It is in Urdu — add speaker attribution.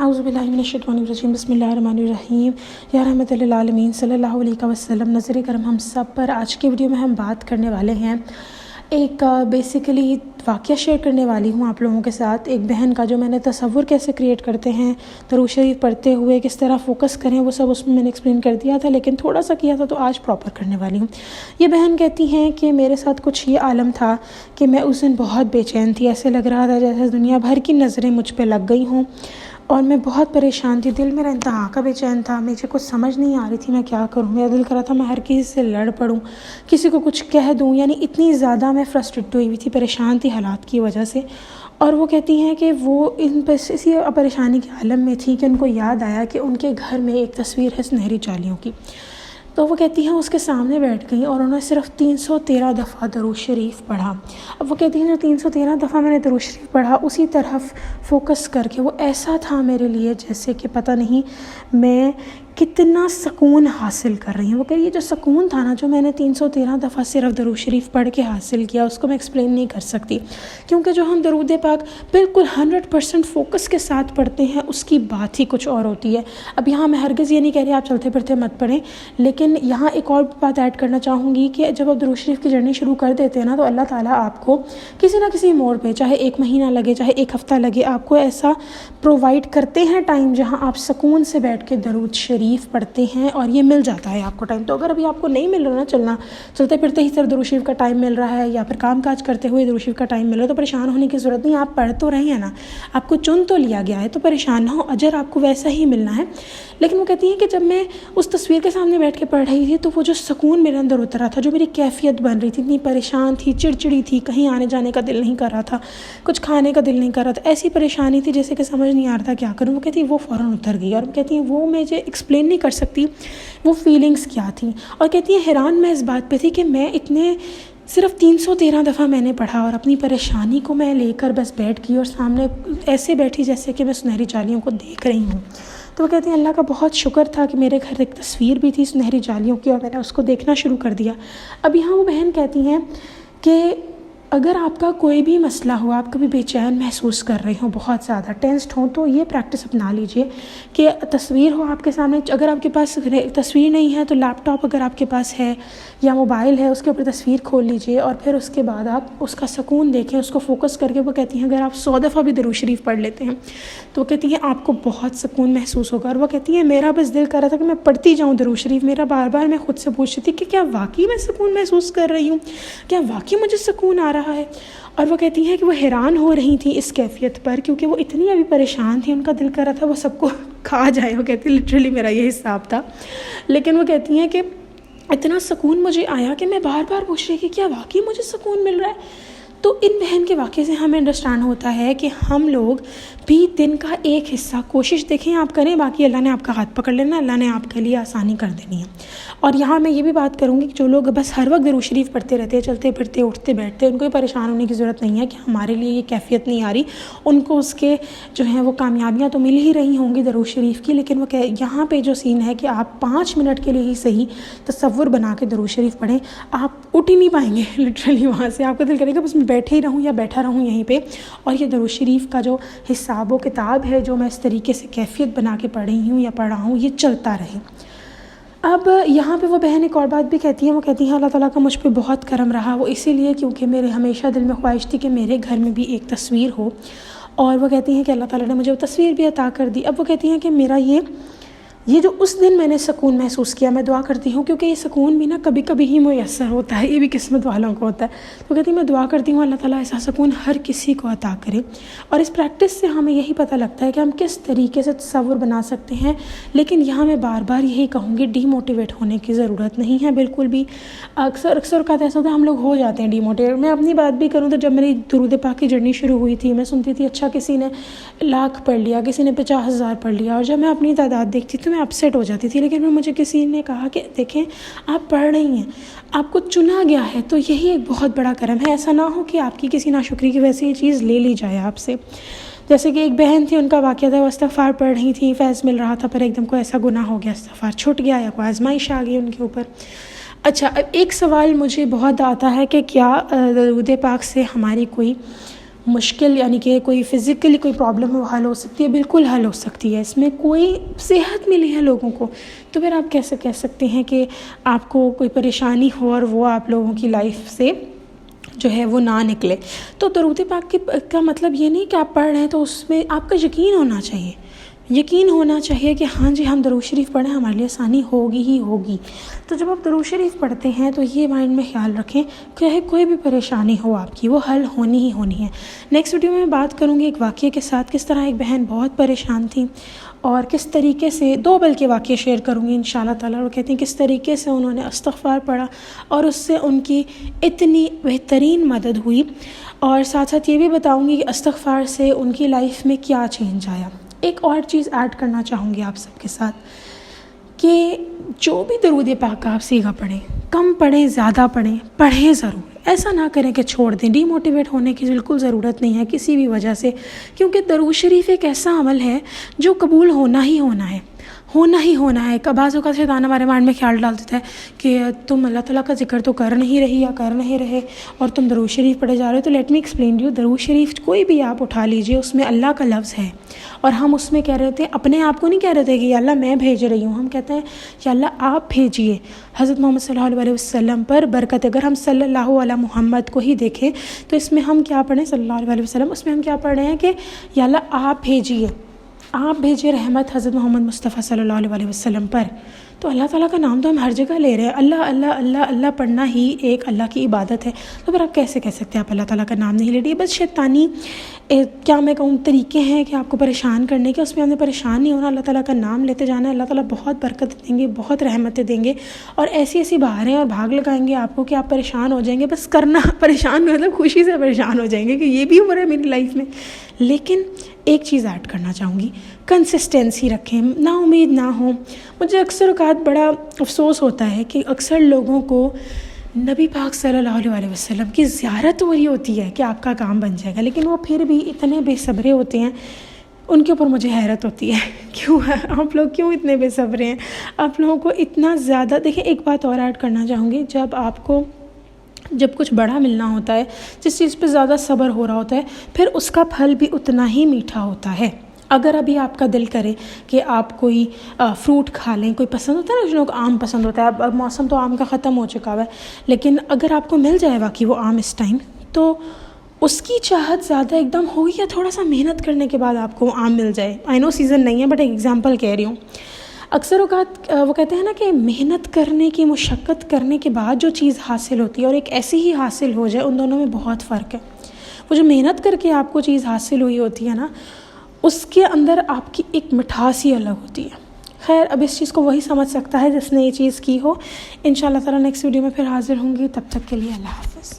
Speaker 1: اعوذ باللہ من الشیطان الرجیم بسم اللہ الرحمن الرحیم یا رحمت للعالمین صلی اللہ علیہ وسلم۔ نظر کرم ہم سب پر آج کی ویڈیو میں ہم بات کرنے والے ہیں، ایک بیسیکلی واقعہ شیئر کرنے والی ہوں آپ لوگوں کے ساتھ، ایک بہن کا، جو میں نے تصور کیسے کریٹ کرتے ہیں درود شریف پڑھتے ہوئے، کس طرح فوکس کریں، وہ سب اس میں نے ایکسپلین کر دیا تھا، لیکن تھوڑا سا کیا تھا تو آج پراپر کرنے والی ہوں۔ یہ بہن کہتی ہیں کہ میرے ساتھ کچھ یہ عالم تھا کہ میں اس دن بہت بے چین تھی، ایسے لگ رہا تھا جیسے دنیا بھر کی نظریں مجھ پہ لگ گئی ہوں، اور میں بہت پریشان تھی، دل میرا انتہا کا بے چین تھا، مجھے کچھ سمجھ نہیں آ رہی تھی میں کیا کروں، میرا دل کر رہا تھا میں ہر کسی سے لڑ پڑوں، کسی کو کچھ کہہ دوں، یعنی اتنی زیادہ میں فرسٹریٹ ہوئی تھی، پریشان تھی حالات کی وجہ سے۔ اور وہ کہتی ہیں کہ وہ اسی پریشانی کے عالم میں تھی کہ ان کو یاد آیا کہ ان کے گھر میں ایک تصویر ہے سنہری چالیوں کی، تو وہ کہتی ہیں اس کے سامنے بیٹھ گئی اور انہوں نے صرف 313 دفعہ درود شریف پڑھا۔ اب وہ کہتی ہیں جو 313 دفعہ میں نے درود شریف پڑھا، اسی طرف فوکس کر کے وہ ایسا تھا میرے لیے جیسے کہ پتہ نہیں میں کتنا سکون حاصل کر رہی ہوں۔ وہ کہ یہ جو سکون تھا نا، جو میں نے 313 دفعہ صرف درود شریف پڑھ کے حاصل کیا، اس کو میں ایکسپلین نہیں کر سکتی، کیونکہ جو ہم درود پاک بالکل 100% فوکس کے ساتھ پڑھتے ہیں اس کی بات ہی کچھ اور ہوتی ہے۔ اب یہاں میں ہرگز یہ نہیں کہہ رہی آپ چلتے پھرتے مت پڑھیں، لیکن یہاں ایک اور بات ایڈ کرنا چاہوں گی کہ جب آپ درود شریف کی جرنی شروع کر دیتے ہیں نا، تو اللہ تعالیٰ آپ کو کسی نہ کسی موڑ پہ، چاہے 1 مہینہ لگے چاہے 1 ہفتہ لگے، آپ کو ایسا پرووائڈ کرتے ہیں ٹائم جہاں آپ سکون سے بیٹھ کے درود شریف پڑھتے ہیں، اور یہ مل جاتا ہے آپ کو ٹائم۔ تو اگر ابھی آپ کو نہیں مل رہا نا، چلتے پھرتے ہی صرف درود شریف کا ٹائم مل رہا ہے، یا پھر کام کاج کرتے ہوئے درود شریف کا ٹائم مل رہا ہے، تو پریشان ہونے کی ضرورت نہیں، آپ پڑھ تو رہے ہیں نا، آپ کو چن تو لیا گیا ہے، تو پریشان نہ ہو، اجر آپ کو ویسا ہی ملنا ہے۔ لیکن وہ کہتی ہیں کہ جب میں اس تصویر کے سامنے بیٹھ کے پڑھ رہی تھی تو وہ جو سکون میرے اندر اترا تھا، جو میری کیفیت بن رہی تھی، اتنی پریشان تھی، چڑچڑی تھی، کہیں آنے جانے کا دل نہیں کر رہا تھا، کچھ کھانے کا دل نہیں کر رہا تھا، ایسی پریشانی تھی جیسے کہ سمجھ نہیں آ رہا تھا کیا کروں۔ وہ کہتی ہیں وہ فوراً اتر گئی، اور وہ کہتی ہیں وہ مجھے ایکسپلین نہیں کر سکتی وہ فیلنگز کیا تھیں، اور کہتی ہیں حیران میں اس بات پہ تھی کہ میں اتنے صرف 313 دفعہ میں نے پڑھا، اور اپنی پریشانی کو میں لے کر بس بیٹھ گئی، اور سامنے ایسے بیٹھی جیسے کہ میں سنہری چالیوں کو دیکھ رہی ہوں۔ تو وہ کہتی ہیں اللہ کا بہت شکر تھا کہ میرے گھر ایک تصویر بھی تھی سنہری چالیوں کی، اور میں نے اس کو دیکھنا شروع کر دیا۔ اب یہاں وہ بہن کہتی ہیں کہ اگر آپ کا کوئی بھی مسئلہ ہو، آپ کبھی بے چین محسوس کر رہے ہوں، بہت زیادہ ٹینسڈ ہوں، تو یہ پریکٹس اپنا لیجئے کہ تصویر ہو آپ کے سامنے، اگر آپ کے پاس تصویر نہیں ہے تو لیپ ٹاپ اگر آپ کے پاس ہے یا موبائل ہے، اس کے اوپر تصویر کھول لیجئے، اور پھر اس کے بعد آپ اس کا سکون دیکھیں، اس کو فوکس کر کے۔ وہ کہتی ہیں اگر آپ 100 دفعہ بھی درود شریف پڑھ لیتے ہیں تو وہ کہتی ہیں آپ کو بہت سکون محسوس ہوگا۔ اور وہ کہتی ہیں میرا بس دل کر رہا تھا کہ میں پڑھتی جاؤں درود شریف، میرا بار بار میں خود سے پوچھتی تھی کہ کیا واقعی میں سکون محسوس کر رہی ہوں، کیا واقعی مجھے سکون آ رہا ہے۔ اور وہ کہتی ہیں کہ وہ حیران ہو رہی تھیں اس کیفیت پر، کیونکہ وہ اتنی ابھی پریشان تھی، ان کا دل کر رہا تھا وہ سب کو کھا جائے۔ وہ کہتی لٹرلی میرا یہ حساب تھا، لیکن وہ کہتی ہیں کہ اتنا سکون مجھے آیا کہ میں بار بار پوچھ رہی کہ کیا واقعی مجھے سکون مل رہا ہے۔ تو ان بہن کے واقعے سے ہمیں انڈرسٹینڈ ہوتا ہے کہ ہم لوگ بھی دن کا ایک حصہ کوشش دیکھیں آپ کریں، باقی اللہ نے آپ کا ہاتھ پکڑ لینا، اللہ نے آپ کے لیے آسانی کر دینی ہے۔ اور یہاں میں یہ بھی بات کروں گی کہ جو لوگ بس ہر وقت درود شریف پڑھتے رہتے ہیں، چلتے پھرتے اٹھتے بیٹھتے، ان کو بھی پریشان ہونے کی ضرورت نہیں ہے کہ ہمارے لیے یہ کیفیت نہیں آ رہی، ان کو اس کے جو ہیں وہ کامیابیاں تو مل ہی رہی ہوں گی درود شریف کی، لیکن وہ یہاں پہ جو سین ہے کہ آپ 5 منٹ کے لیے ہی صحیح تصور بنا کے درود شریف پڑھیں، آپ اٹھ ہی نہیں پائیں گے لٹرلی وہاں سے، آپ کا دل کرے گا بس میں بیٹھے ہی رہوں یا بیٹھا رہوں یہیں پہ، اور یہ درود شریف کا جو حساب و کتاب ہے جو میں اس طریقے سے کیفیت بنا کے پڑھ رہی ہوں یا پڑھ رہا ہوں، یہ چلتا رہے۔ اب یہاں پہ وہ بہن ایک اور بات بھی کہتی ہیں، وہ کہتی ہیں اللہ تعالیٰ کا مجھ پہ بہت کرم رہا، وہ اسی لیے کیونکہ میرے ہمیشہ دل میں خواہش تھی کہ میرے گھر میں بھی ایک تصویر ہو، اور وہ کہتی ہیں کہ اللہ تعالیٰ نے مجھے وہ تصویر بھی عطا کر دی۔ اب وہ کہتی ہیں کہ میرا یہ جو اس دن میں نے سکون محسوس کیا، میں دعا کرتی ہوں کیونکہ یہ سکون بھی نا کبھی کبھی ہی میسر ہوتا ہے، یہ بھی قسمت والوں کو ہوتا ہے، تو کہتی ہیں میں دعا کرتی ہوں اللہ تعالیٰ ایسا سکون ہر کسی کو عطا کرے۔ اور اس پریکٹس سے ہمیں یہی پتہ لگتا ہے کہ ہم کس طریقے سے تصور بنا سکتے ہیں، لیکن یہاں میں بار بار یہی کہوں گی ڈی موٹیویٹ ہونے کی ضرورت نہیں ہے بالکل بھی۔ اکثر اوقات ایسا ہوتا ہے ہم لوگ ہو جاتے ہیں ڈی موٹیویٹ۔ میں اپنی بات بھی کروں تو جب میری درود پاک کی جرنی شروع ہوئی تھی، میں سنتی تھی اچھا کسی نے 1,00,000 پڑھ لیا، کسی نے 50,000 پڑھ لیا، اور جب میں اپنی تعداد دیکھتی تو میں اپسیٹ ہو جاتی تھی، لیکن پھر مجھے کسی نے کہا کہ دیکھیں آپ پڑھ رہی ہیں، آپ کو چنا گیا ہے، تو یہی ایک بہت بڑا کرم ہے، ایسا نہ ہو کہ آپ کی کسی ناشکری کی وجہ سے یہ چیز لے لی جائے آپ سے۔ جیسے کہ ایک بہن تھی، ان کا واقعہ تھا، وہ استغفار پڑھ رہی تھی، فیض مل رہا تھا، پر ایک دم کوئی ایسا گناہ ہو گیا، استغفار چھٹ گیا یا کوئی آزمائش آ گئی ان کے اوپر۔ اچھا، اب ایک سوال مجھے بہت آتا ہے کہ کیا درود پاک سے ہماری کوئی مشکل یعنی کہ کوئی فزیکلی کوئی پرابلم ہے وہ حل ہو سکتی ہے، بالکل حل ہو سکتی ہے، اس میں کوئی صحت ملی ہے لوگوں کو، تو پھر آپ کیسے کہہ سکتے ہیں کہ آپ کو کوئی پریشانی ہو اور وہ آپ لوگوں کی لائف سے جو ہے وہ نہ نکلے. تو درود پاک کا مطلب یہ نہیں کہ آپ پڑھ رہے ہیں تو اس میں آپ کا یقین ہونا چاہیے، یقین ہونا چاہیے کہ ہاں جی ہم درود شریف پڑھیں ہمارے لیے آسانی ہوگی ہی ہوگی. تو جب آپ درود شریف پڑھتے ہیں تو یہ مائنڈ میں خیال رکھیں کہ کوئی بھی پریشانی ہو آپ کی وہ حل ہونی ہی ہونی ہے. نیکسٹ ویڈیو میں بات کروں گی ایک واقعے کے ساتھ، کس طرح ایک بہن بہت پریشان تھی اور کس طریقے سے، 2 بلکہ واقعے شیئر کروں گی انشاءاللہ تعالیٰ. وہ کہتی ہیں کس طریقے سے انہوں نے استغفار پڑھا اور اس سے ان کی اتنی بہترین مدد ہوئی، اور ساتھ ساتھ یہ بھی بتاؤں گی کہ استغفار سے ان کی لائف میں کیا چینج آیا. ایک اور چیز ایڈ کرنا چاہوں گی آپ سب کے ساتھ کہ جو بھی درود پاک کا آپ سیگا پڑھیں، کم پڑھیں زیادہ پڑھیں ضرور. ایسا نہ کریں کہ چھوڑ دیں. ڈی موٹیویٹ ہونے کی بالکل ضرورت نہیں ہے کسی بھی وجہ سے، کیونکہ درود شریف ایک ایسا عمل ہے جو قبول ہونا ہی ہونا ہے، ہونا ہی ہونا ہے. بعض اوقات شیطان ہمارے مائنڈ میں خیال ڈال دیتا ہے کہ تم اللہ تعالیٰ کا ذکر تو کر نہیں رہی یا کر نہیں رہے اور تم درود شریف پڑھے جا رہے ہو. تو لیٹ می ایکسپلین یو. درود شریف کوئی بھی آپ اٹھا لیجئے، اس میں اللہ کا لفظ ہے، اور ہم اس میں کہہ رہے تھے، اپنے آپ کو نہیں کہہ رہے تھے کہ یا اللہ میں بھیج رہی ہوں، ہم کہتے ہیں یا اللہ آپ بھیجیے حضرت محمد صلی اللہ علیہ وسلم پر برکت. اگر ہم صلی اللہ علیہ محمد کو ہی دیکھیں تو اس میں ہم کیا پڑھیں، صلی اللہ علیہ وسلم، اس میں ہم کیا پڑھ رہے ہیں کہ یا اللہ آپ بھیجیے رحمت حضرت محمد مصطفیٰ صلی اللہ علیہ وسلم پر. تو اللہ تعالیٰ کا نام تو ہم ہر جگہ لے رہے ہیں. اللہ اللہ اللہ اللہ پڑھنا ہی ایک اللہ کی عبادت ہے. تو پھر آپ کیسے کہہ سکتے ہیں آپ اللہ تعالیٰ کا نام نہیں لے رہی؟ بس شیطانی کیا میں کہوں طریقے ہیں کہ آپ کو پریشان کرنے کے، اس میں ہم نے پریشان نہیں ہونا. اللہ تعالیٰ کا نام لیتے جانا ہے. اللہ تعالیٰ بہت برکت دیں گے، بہت رحمتیں دیں گے، اور ایسی ایسی بہاریں اور بھاگ لگائیں گے آپ کو کہ آپ پریشان ہو جائیں گے. بس کرنا پریشان مطلب خوشی سے پریشان ہو جائیں گے کہ یہ بھی ہو رہا ہے میری لائف میں. لیکن ایک چیز ایڈ کرنا چاہوں گی، کنسسٹنسی رکھیں، نا امید نہ ہوں. مجھے اکثر اوقات بڑا افسوس ہوتا ہے کہ اکثر لوگوں کو نبی پاک صلی اللہ علیہ وسلم کی زیارت ہو رہی ہوتی ہے کہ آپ کا کام بن جائے گا، لیکن وہ پھر بھی اتنے بے صبرے ہوتے ہیں. ان کے اوپر مجھے حیرت ہوتی ہے کیوں آپ لوگ کیوں اتنے بے صبرے ہیں؟ آپ لوگوں کو اتنا زیادہ دیکھیں. ایک بات اور ایڈ کرنا چاہوں گی، جب کچھ بڑا ملنا ہوتا ہے، جس چیز پہ زیادہ صبر ہو رہا ہوتا ہے، پھر اس کا پھل بھی اتنا ہی میٹھا ہوتا ہے. اگر ابھی آپ کا دل کرے کہ آپ کوئی فروٹ کھا لیں، کوئی پسند ہوتا ہے نا، جن کو آم پسند ہوتا ہے، اب موسم تو آم کا ختم ہو چکا ہوا ہے، لیکن اگر آپ کو مل جائے واقعی وہ آم اس ٹائم، تو اس کی چاہت زیادہ ایک دم ہوگی یا تھوڑا سا محنت کرنے کے بعد آپ کو آم مل جائے. آئی نو سیزن نہیں ہے بٹ ایک ایگزامپل کہہ رہی ہوں. اکثر اوقات وہ کہتے ہیں نا کہ محنت کرنے کی، مشقت کرنے کے بعد جو چیز حاصل ہوتی ہے اور ایک ایسی ہی حاصل ہو جائے، ان دونوں میں بہت فرق ہے. وہ جو محنت کر کے آپ کو چیز حاصل ہوئی ہوتی ہے نا، اس کے اندر آپ کی ایک مٹھاس ہی الگ ہوتی ہے. خیر اب اس چیز کو وہی سمجھ سکتا ہے جس نے یہ چیز کی ہو. انشاءاللہ تعالیٰ نیکسٹ ویڈیو میں پھر حاضر ہوں گی. تب تک کے لیے اللہ حافظ.